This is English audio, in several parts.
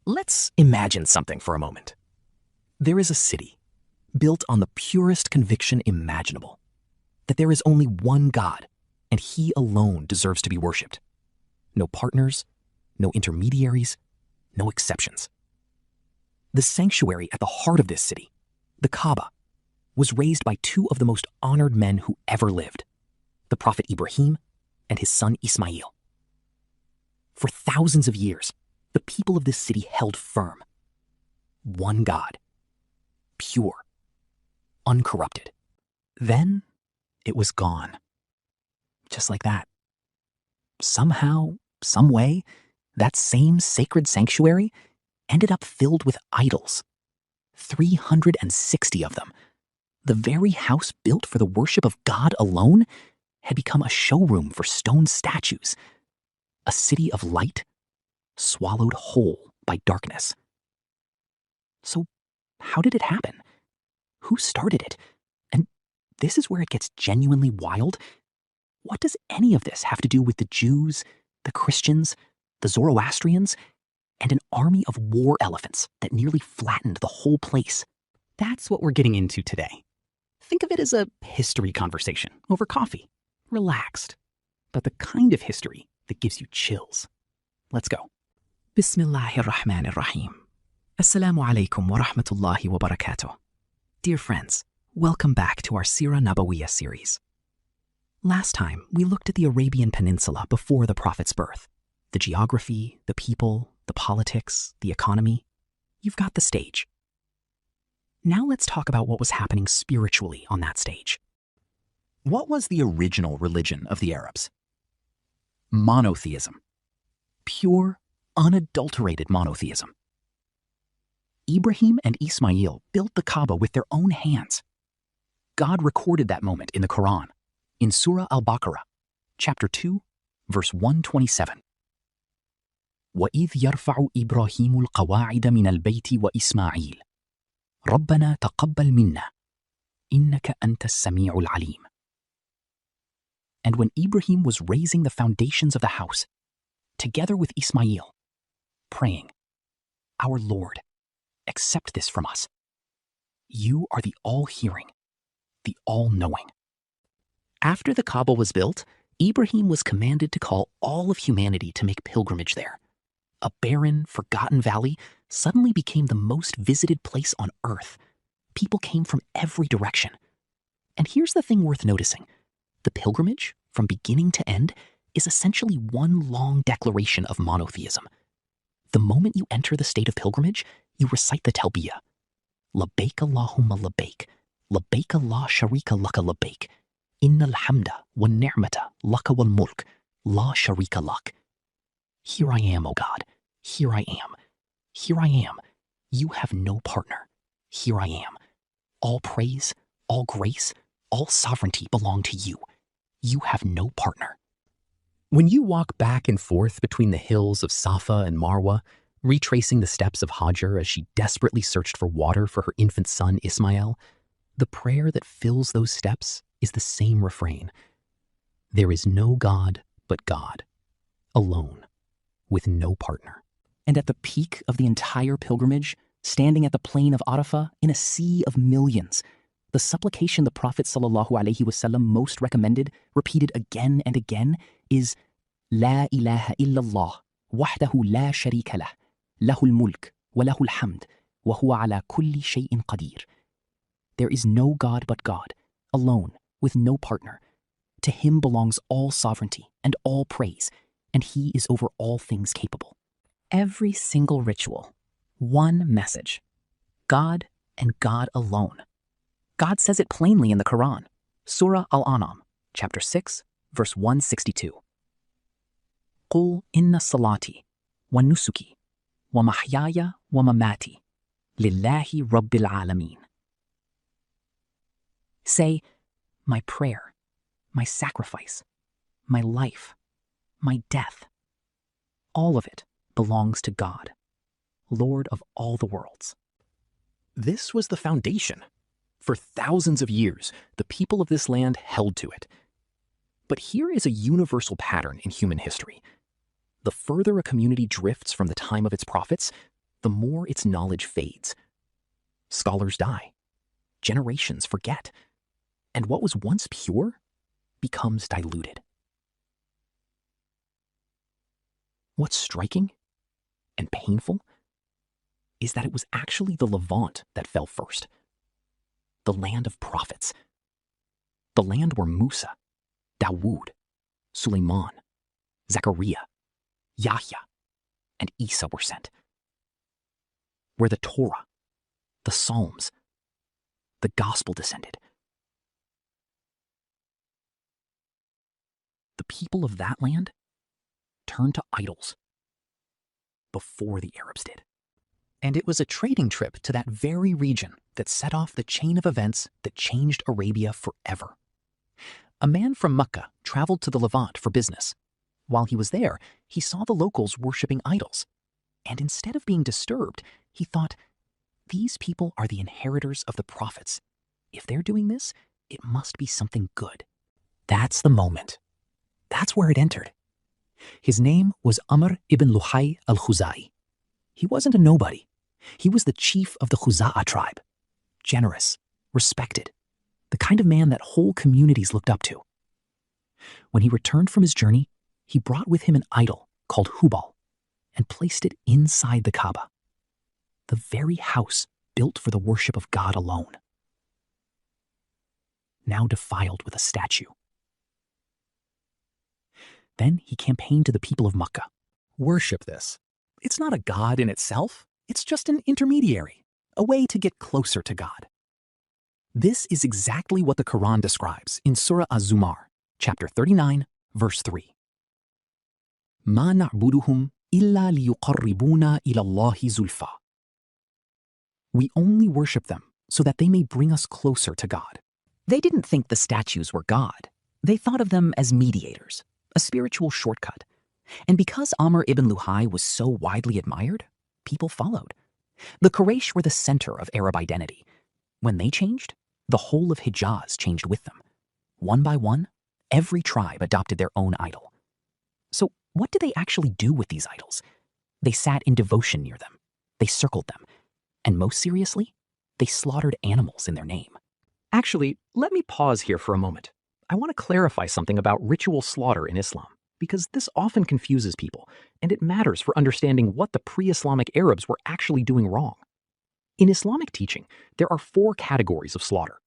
Let's imagine something for a moment. There is a city built on the purest conviction imaginable, that there is only one God, and He alone deserves to be worshipped. No partners, no intermediaries, no exceptions. The sanctuary at the heart of this city, the Kaaba, was raised by two of the most honored men who ever lived, the Prophet Ibrahim and his son Ismail. For thousands of years, the people of this city held firm. One God, pure, uncorrupted. Then it was gone. Just like that. Somehow, some way, that same sacred sanctuary ended up filled with idols. 360 of them. The very house built for the worship of God alone had become a showroom for stone statues. A city of light swallowed whole by darkness. So, how did it happen? Who started it? And this is where it gets genuinely wild. What does any of this have to do with the Jews, the Christians, the Zoroastrians, and an army of war elephants that nearly flattened the whole place? That's what we're getting into today. Think of it as a history conversation over coffee. Relaxed. But the kind of history that gives you chills. Let's go. Bismillahirrahmanirrahim. Assalamu alaikum wa rahmatullahi wa barakatuh. Dear friends, welcome back to our Seerah Nabawiyah series. Last time, we looked at the Arabian Peninsula before the Prophet's birth. The geography, the people, the politics, the economy. You've got the stage. Now let's talk about what was happening spiritually on that stage. What was the original religion of the Arabs? Monotheism. Pure, unadulterated monotheism. Ibrahim and Ismail built the Kaaba with their own hands. God recorded that moment in the Quran, in Surah Al-Baqarah, chapter 2, verse 127. وَإِذْ يَرْفَعُ إِبْرَاهِيمُ الْقَوَاعِدَ مِنَ الْبَيْتِ وَإِسْمَاعِيلُ رَبَّنَا تَقَبَّلْ مِنَّا إِنَّكَ أَنْتَ السَّمِيعُ الْعَلِيمُ. And when Ibrahim was raising the foundations of the house, together with Ismail, praying, Our Lord, accept this from us. You are the all-hearing, the all-knowing. After the Kaaba was built, Ibrahim was commanded to call all of humanity to make pilgrimage there. A barren, forgotten valley suddenly became the most visited place on earth. People came from every direction. And here's the thing worth noticing. The pilgrimage, from beginning to end, is essentially one long declaration of monotheism. The moment you enter the state of pilgrimage, you recite the talbiyah. Labbaik Allahumma labbaik. Labbaik la sharika laka labbaik. Innal hamda wa ni'mata laka wal mulk. La sharika lak. Here I am, O God. Here I am. Here I am. You have no partner. Here I am. All praise, all grace, all sovereignty belong to you. You have no partner. When you walk back and forth between the hills of Safa and Marwa, retracing the steps of Hajar as she desperately searched for water for her infant son Ismail, the prayer that fills those steps is the same refrain. There is no God but God, alone, with no partner. And at the peak of the entire pilgrimage, standing at the plain of Arafah in a sea of millions, the supplication the Prophet ﷺ most recommended, repeated again and again, is La ilaha illallah, wahdahu la sharika lah, lahul mulk, wa lahul hamd, wa huwa ala kulli shay'in qadir. There is no God but God, alone, with no partner. To Him belongs all sovereignty and all praise, and He is over all things capable. Every single ritual, one message. God and God alone. God says it plainly in the Quran, Surah Al-An'am, chapter 6, verse 162. قُلْ إِنَّ صَلَاتِي وَنُسُكِي وَمَحْيَايَ وَمَمَاتِي لِلَّهِ رَبِّ الْعَالَمِينَ. Say, my prayer, my sacrifice, my life, my death, all of it belongs to God, Lord of all the worlds. This was the foundation. For thousands of years, the people of this land held to it. But here is a universal pattern in human history. The further a community drifts from the time of its prophets, the more its knowledge fades. Scholars die, generations forget, and what was once pure becomes diluted. What's striking and painful is that it was actually the Levant that fell first. The land of prophets. The land where Musa, Dawood, Suleiman, Zechariah, Yahya, and Isa were sent. Where the Torah, the Psalms, the Gospel descended. The people of that land turned to idols before the Arabs did. And it was a trading trip to that very region that set off the chain of events that changed Arabia forever. A man from Makkah traveled to the Levant for business. While he was there, he saw the locals worshipping idols. And instead of being disturbed, he thought, these people are the inheritors of the prophets. If they're doing this, it must be something good. That's the moment. That's where it entered. His name was Amr ibn Luhay al-Khuzai. He wasn't a nobody. He was the chief of the Khuza'a tribe. Generous, respected, the kind of man that whole communities looked up to. When he returned from his journey, he brought with him an idol called Hubal and placed it inside the Kaaba, the very house built for the worship of God alone, now defiled with a statue. Then he campaigned to the people of Makkah. Worship this. It's not a god in itself. It's just an intermediary, a way to get closer to God. This is exactly what the Quran describes in Surah Az-Zumar, chapter 39, verse 3. مَا نَعْبُدُهُمْ إِلَّا لِيُقَرِّبُونَا إِلَى اللَّهِ زُلْفَى. We only worship them so that they may bring us closer to God. They didn't think the statues were God. They thought of them as mediators, a spiritual shortcut. And because Amr ibn Luhay was so widely admired, people followed. The Quraysh were the center of Arab identity. When they changed, the whole of Hijaz changed with them. One by one, every tribe adopted their own idol. So what did they actually do with these idols? They sat in devotion near them. They circled them. And most seriously, they slaughtered animals in their name. Actually, let me pause here for a moment. I want to clarify something about ritual slaughter in Islam, because this often confuses people, and it matters for understanding what the pre-Islamic Arabs were actually doing wrong. In Islamic teaching, there are 4 categories of slaughter.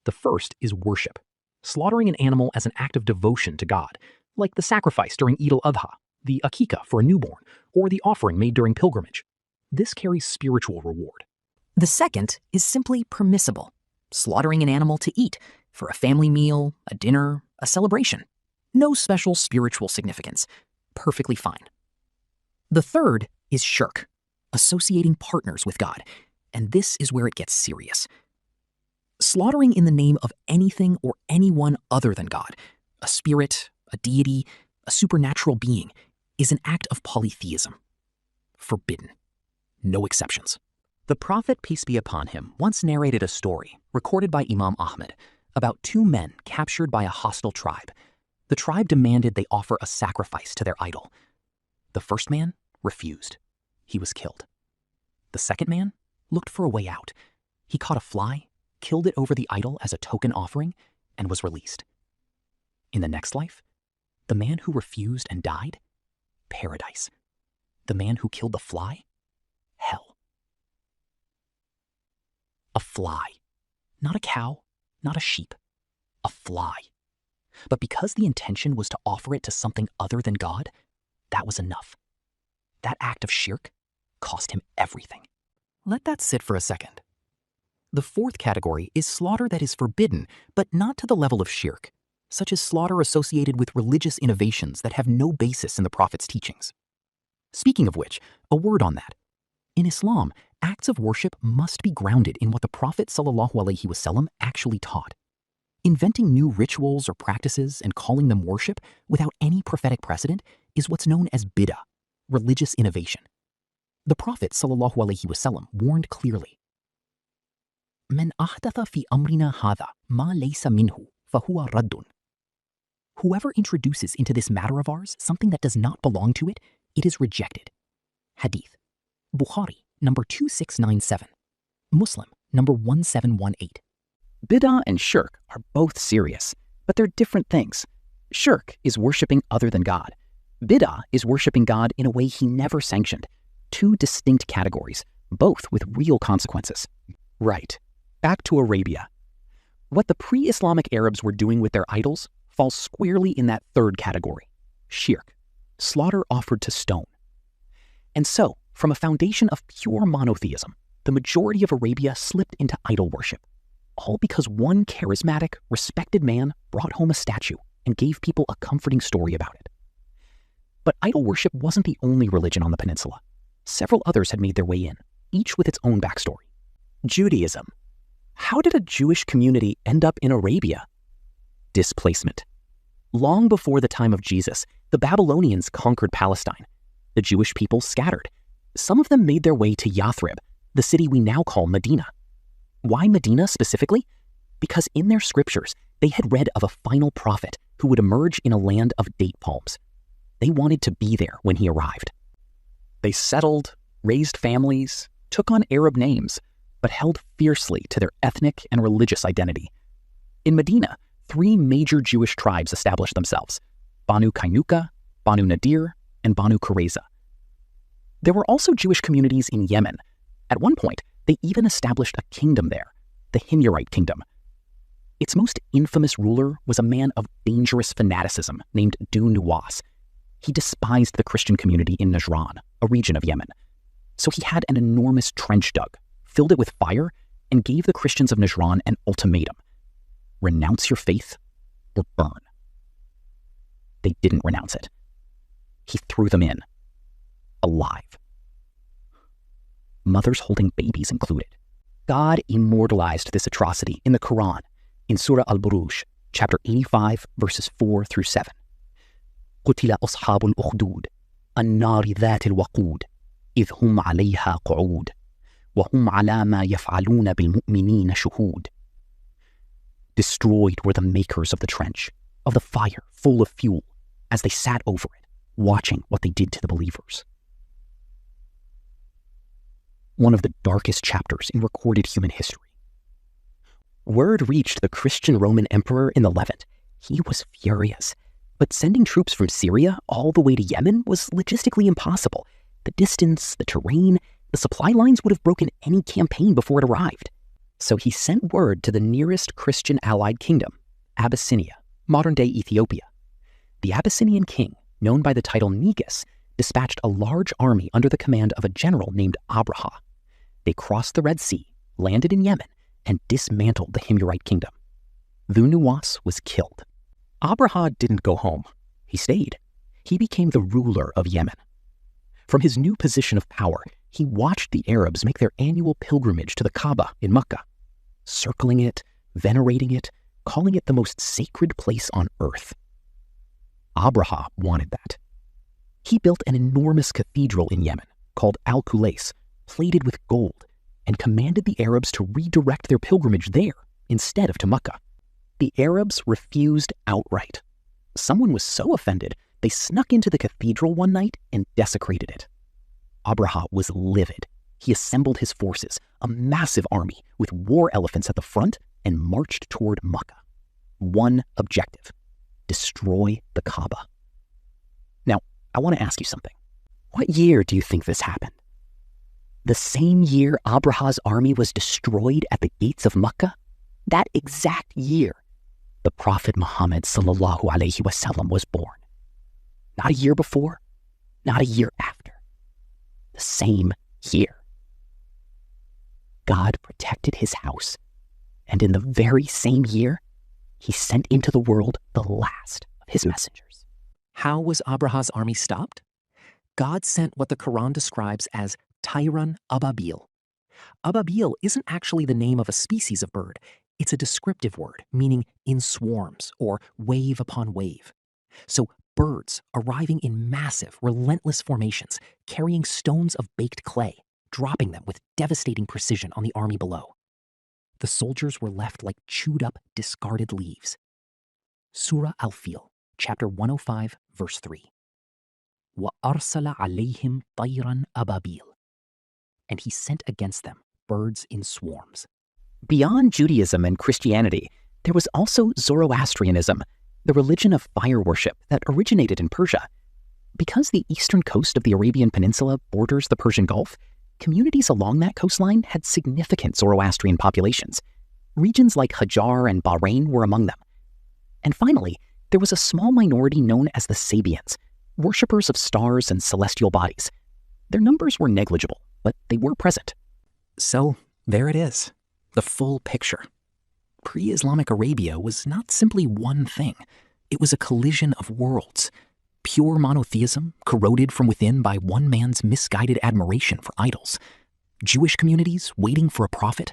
The first is worship, slaughtering an animal as an act of devotion to God, like the sacrifice during Eid al-Adha, the akikah for a newborn, or the offering made during pilgrimage. This carries spiritual reward. The second is simply permissible, slaughtering an animal to eat for a family meal, a dinner, a celebration. No special spiritual significance. Perfectly fine. The third is shirk, associating partners with God, and this is where it gets serious. Slaughtering in the name of anything or anyone other than God, a spirit, a deity, a supernatural being, is an act of polytheism. Forbidden. No exceptions. The Prophet, peace be upon him, once narrated a story, recorded by Imam Ahmed, about 2 men captured by a hostile tribe. The tribe demanded they offer a sacrifice to their idol. The first man refused. He was killed. The second man looked for a way out. He caught a fly, killed it over the idol as a token offering, and was released. In the next life, the man who refused and died, paradise. The man who killed the fly, hell. A fly. Not a cow, not a sheep. A fly. But because the intention was to offer it to something other than God, that was enough. That act of shirk cost him everything. Let that sit for a second. The fourth category is slaughter that is forbidden, but not to the level of shirk, such as slaughter associated with religious innovations that have no basis in the Prophet's teachings. Speaking of which, a word on that. In Islam, acts of worship must be grounded in what the Prophet ﷺ actually taught. Inventing new rituals or practices and calling them worship without any prophetic precedent is what's known as bid'ah, religious innovation. The Prophet ﷺ warned clearly, "Man ahdatha fi amrina hadha ma laysa minhu fahuwa raddun." Whoever introduces into this matter of ours something that does not belong to it, it is rejected. Hadith, Bukhari, number 2697. Muslim, number 1718. Bid'ah and shirk are both serious, but they're different things. Shirk is worshiping other than God. Bid'ah is worshiping God in a way he never sanctioned. Two distinct categories, both with real consequences. Right, back to Arabia. What the pre-Islamic Arabs were doing with their idols falls squarely in that third category, shirk, slaughter offered to stone. And so, from a foundation of pure monotheism, the majority of Arabia slipped into idol worship, all because one charismatic, respected man brought home a statue and gave people a comforting story about it. But idol worship wasn't the only religion on the peninsula. Several others had made their way in, each with its own backstory. Judaism. How did a Jewish community end up in Arabia? Displacement. Long before the time of Jesus, the Babylonians conquered Palestine. The Jewish people scattered. Some of them made their way to Yathrib, the city we now call Medina. Why Medina specifically? Because in their scriptures, they had read of a final prophet who would emerge in a land of date palms. They wanted to be there when he arrived. They settled, raised families, took on Arab names, but held fiercely to their ethnic and religious identity. In Medina, 3 major Jewish tribes established themselves: Banu Kainuka, Banu Nadir, and Banu Qurayza. There were also Jewish communities in Yemen. At one point, they even established a kingdom there, the Himyarite kingdom. Its most infamous ruler was a man of dangerous fanaticism named Dhu Nuwas. He despised the Christian community in Najran, a region of Yemen. So he had an enormous trench dug, filled it with fire, and gave the Christians of Najran an ultimatum: renounce your faith or burn. They didn't renounce it. He threw them in, alive. Mothers holding babies included. God immortalized this atrocity in the Quran, in Surah Al-Buruj, chapter 85, verses 4 through 7. قُتِلَ أَصْحَابُ الْأُخْدُودِ النَّارِ ذَاتِ الْوَقُودِ إِذْ هُمْ عَلَيْهَا قُعُودٌ وَهُمْ عَلَى مَا يَفْعَلُونَ بِالْمُؤْمِنِينَ شُهُودٌ. Destroyed were the makers of the trench, of the fire full of fuel, as they sat over it, watching what they did to the believers. One of the darkest chapters in recorded human history. Word reached the Christian Roman emperor in the Levant. He was furious, but sending troops from Syria all the way to Yemen was logistically impossible. The distance, the terrain, the supply lines would have broken any campaign before it arrived. So he sent word to the nearest Christian allied kingdom, Abyssinia, modern-day Ethiopia. The Abyssinian king, known by the title Negus, dispatched a large army under the command of a general named Abraha. They crossed the Red Sea, landed in Yemen, and dismantled the Himyarite kingdom. Dhu Nuwas was killed. Abraha didn't go home. He stayed. He became the ruler of Yemen. From his new position of power, he watched the Arabs make their annual pilgrimage to the Kaaba in Makkah, circling it, venerating it, calling it the most sacred place on earth. Abraha wanted that. He built an enormous cathedral in Yemen called Al-Kulais, plated with gold, and commanded the Arabs to redirect their pilgrimage there instead of to Makkah. The Arabs refused outright. Someone was so offended, they snuck into the cathedral one night and desecrated it. Abraha was livid. He assembled his forces, a massive army with war elephants at the front, and marched toward Makkah. One objective: destroy the Kaaba. Now, I want to ask you something. What year do you think this happened? The same year Abraha's army was destroyed at the gates of Makkah? That exact year, the Prophet Muhammad sallallahu alaihi wasallam was born. Not a year before, not a year after. The same year. God protected his house, and in the very same year, he sent into the world the last of his messengers. How was Abraha's army stopped? God sent what the Quran describes as Tayran Ababil. Ababil isn't actually the name of a species of bird. It's a descriptive word, meaning in swarms or wave upon wave. So birds arriving in massive, relentless formations, carrying stones of baked clay, dropping them with devastating precision on the army below. The soldiers were left like chewed up, discarded leaves. Surah Al-Fil, chapter 105, verse 3. وَأَرْسَلَ عَلَيْهِمْ طَيْرًا أَبَابِيلَ. and he sent against them birds in swarms. Beyond Judaism and Christianity, there was also Zoroastrianism, the religion of fire worship that originated in Persia. Because the eastern coast of the Arabian Peninsula borders the Persian Gulf, communities along that coastline had significant Zoroastrian populations. Regions like Hajar and Bahrain were among them. And finally, there was a small minority known as the Sabians, worshippers of stars and celestial bodies. Their numbers were negligible, but they were present. So there it is, the full picture. Pre-Islamic Arabia was not simply one thing. It was a collision of worlds. Pure monotheism, corroded from within by one man's misguided admiration for idols. Jewish communities waiting for a prophet.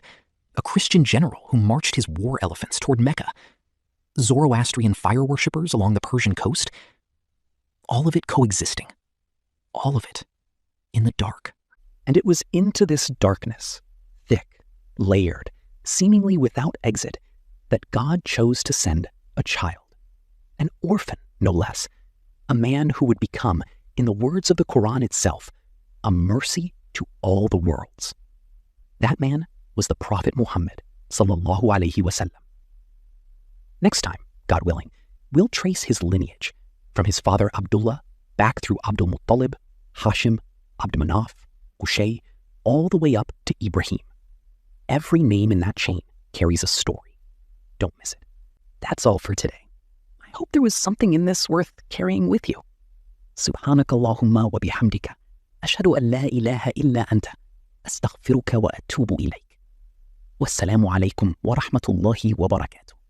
A Christian general who marched his war elephants toward Mecca. Zoroastrian fire worshippers along the Persian coast. All of it coexisting. All of it in the dark. And it was into this darkness, thick, layered, seemingly without exit, that God chose to send a child. An orphan, no less. A man who would become, in the words of the Quran itself, a mercy to all the worlds. That man was the Prophet Muhammad, sallallahu alaihi wasallam. Next time, God willing, we'll trace his lineage from his father Abdullah back through Abdul Muttalib, Hashim, Abd Manaf, Qushay, all the way up to Ibrahim. Every name in that chain carries a story. Don't miss it. That's all for today. I hope there was something in this worth carrying with you. Subhanakallahumma wa bihamdika. Ashhadu an la ilaha illa anta. Astaghfiruka wa atubu ilayk. Wassalamu alaikum wa rahmatullahi wa barakatuh.